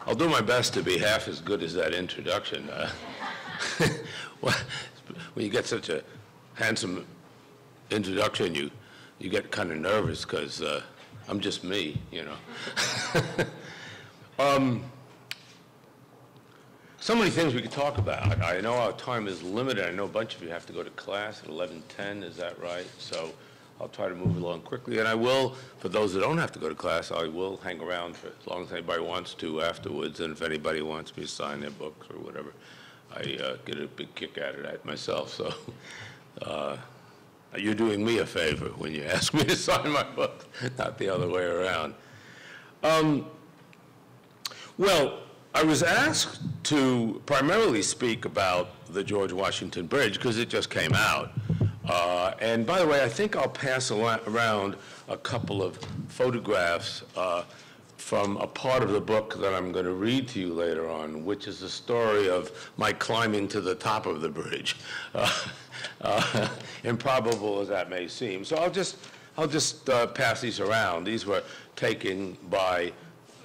I'll do my best to be half as good as that introduction. Well, when you get such a handsome introduction, you get kind of nervous because I'm just me, you know. So many things we could talk about. I know our time is limited. I know a bunch of you have to go to class at 11:10, is that right? So I'll try to move along quickly. And I will, for those that don't have to go to class, I will hang around for as long as anybody wants to afterwards. And if anybody wants me to sign their books or whatever, I get a big kick out of that myself. So you're doing me a favor when you ask me to sign my book, not the other way around. Well, I was asked to primarily speak about the George Washington Bridge because it just came out. And by the way, I think I'll pass around a couple of photographs from a part of the book that I'm going to read to you later on, which is the story of my climbing to the top of the bridge, improbable as that may seem. So I'll just pass these around. These were taken by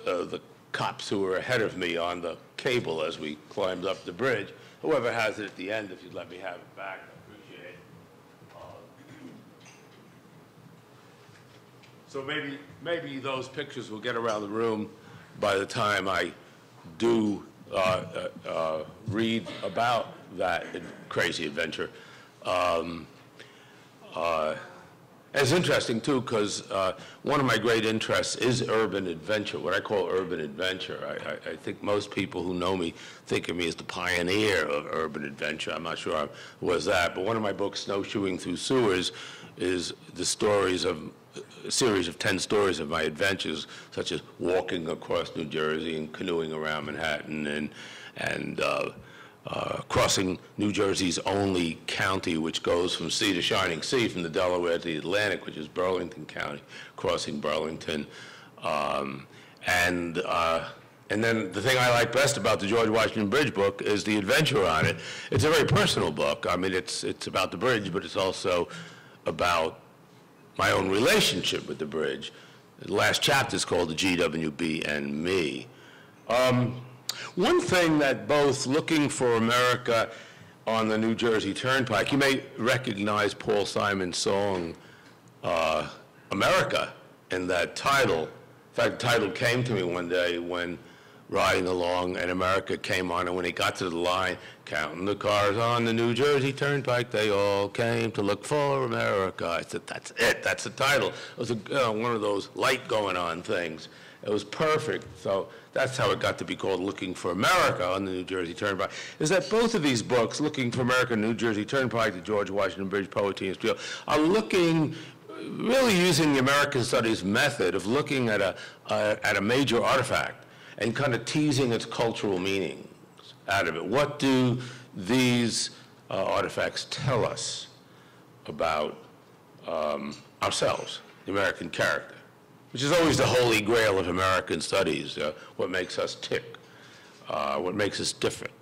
the cops who were ahead of me on the cable as we climbed up the bridge. Whoever has it at the end, if you'd let me have it back, I appreciate it. So maybe those pictures will get around the room by the time I do read about that crazy adventure. It's interesting, too, because one of my great interests is urban adventure, what I call urban adventure. I think most people who know me think of me as the pioneer of urban adventure. I'm not sure I was that, but one of my books, Snowshoeing Through Sewers, is the stories of a series of 10 stories of my adventures, such as walking across New Jersey and canoeing around Manhattan and crossing New Jersey's only county, which goes from sea to shining sea, from the Delaware to the Atlantic, which is Burlington County, crossing Burlington. And then the thing I like best about the George Washington Bridge book is the adventure on it. It's a very personal book. I mean, it's about the bridge, but it's also about my own relationship with the bridge. The last chapter is called The GWB and Me. One thing that both Looking for America on the New Jersey Turnpike, you may recognize Paul Simon's song, America, in that title. In fact, the title came to me one day when riding along and America came on, and when he got to the line, counting the cars on the New Jersey Turnpike, they all came to look for America. I said, that's it, that's the title. It was one of those light going on things. It was perfect. So that's how it got to be called Looking for America on the New Jersey Turnpike, is that both of these books, Looking for America and New Jersey Turnpike, the George Washington Bridge, Poetry and Steel, are looking, really using the American Studies method of looking at a major artifact and kind of teasing its cultural meanings out of it. What do these artifacts tell us about ourselves, the American character, which is always the holy grail of American studies, what makes us tick, what makes us different.